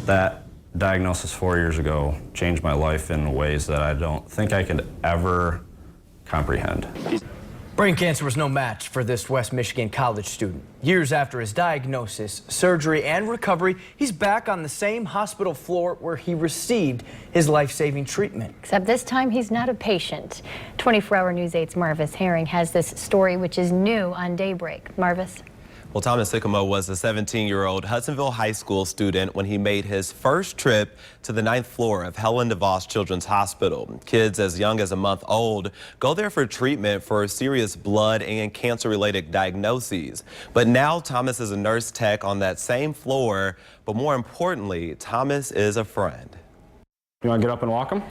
That diagnosis 4 years ago changed my life in ways that I don't think I could ever comprehend. Brain cancer was no match for this West Michigan college student. Years after his diagnosis, surgery, and recovery, he's back on the same hospital floor where he received his life-saving treatment. Except this time, he's not a patient. 24-hour News 8's Marvis Herring has this story, which is new on Daybreak. Marvis? Well, Thomas Sikkema was a 17-year-old Hudsonville High School student when he made his first trip to the 9th floor of Helen DeVos Children's Hospital. Kids as young as a month old go there for treatment for serious blood and cancer-related diagnoses. But now Thomas is a nurse tech on that same floor. But more importantly, Thomas is a friend. You want to get up and walk him?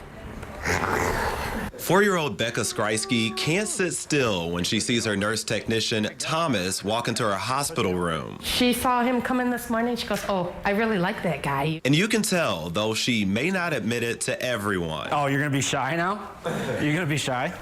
4-year-old Becca Skreisky can't sit still when she sees her nurse technician, Thomas, walk into her hospital room. She saw him come in this morning. She goes, "Oh, I really like that guy." And you can tell, though she may not admit it to everyone. Oh, you're going to be shy now? You're going to be shy?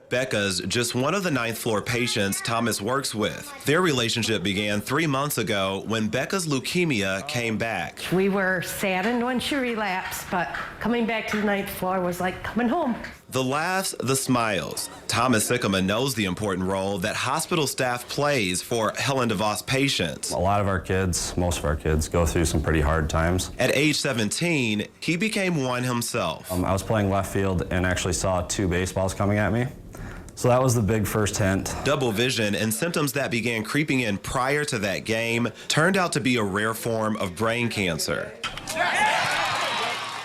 Becca's just one of the 9th floor patients Thomas works with. Their relationship began 3 months ago when Becca's leukemia came back. We were saddened when she relapsed, but coming back to the 9th floor was like coming home. The laughs, the smiles. Thomas Sikkema knows the important role that hospital staff plays for Helen DeVos patients. A lot of our kids, most of our kids, go through some pretty hard times. At age 17, he became one himself. I was playing left field and actually saw 2 baseballs coming at me. So that was the big first hint. Double vision and symptoms that began creeping in prior to that game turned out to be a rare form of brain cancer.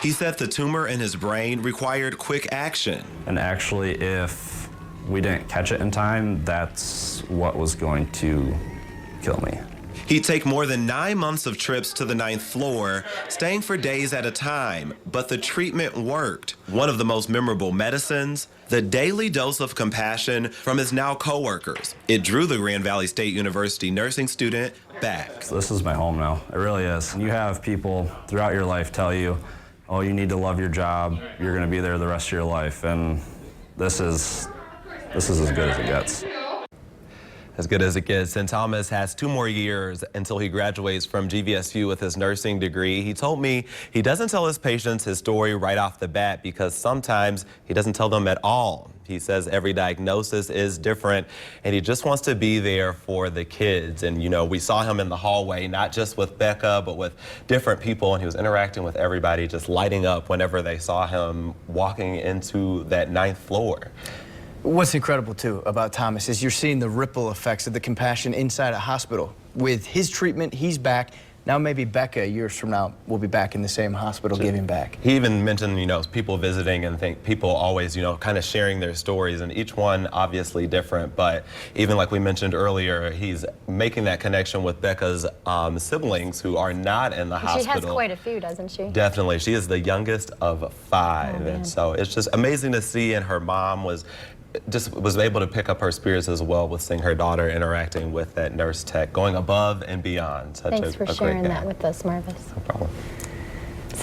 He said the tumor in his brain required quick action. And actually, if we didn't catch it in time, that's what was going to kill me. He'd take more than 9 months of trips to the 9th floor, staying for days at a time, but the treatment worked. One of the most memorable medicines, the daily dose of compassion from his now coworkers. It drew the Grand Valley State University nursing student back. So this is my home now. It really is. You have people throughout your life tell you, oh, you need to love your job. You're going to be there the rest of your life. And this is as good as it gets. As good as it gets. And Thomas has 2 more years until he graduates from GVSU with his nursing degree. He told me he doesn't tell his patients his story right off the bat because sometimes he doesn't tell them at all. He says every diagnosis is different and he just wants to be there for the kids. And, you know, we saw him in the hallway, not just with Becca, but with different people. And he was interacting with everybody, just lighting up whenever they saw him walking into that 9th floor. What's incredible, too, about Thomas is you're seeing the ripple effects of the compassion inside a hospital. With his treatment, he's back. Now maybe Becca, years from now, will be back in the same hospital giving back. He even mentioned, you know, people visiting and people always, you know, kind of sharing their stories, and each one obviously different. But even like we mentioned earlier, he's making that connection with Becca's siblings who are not in the hospital. She has quite a few, doesn't she? Definitely. She is the youngest of 5. Oh, and so it's just amazing to see, and her mom was able to pick up her spirits as well with seeing her daughter interacting with that nurse tech, going above and beyond. Thanks for sharing that with us, Marvis. No problem.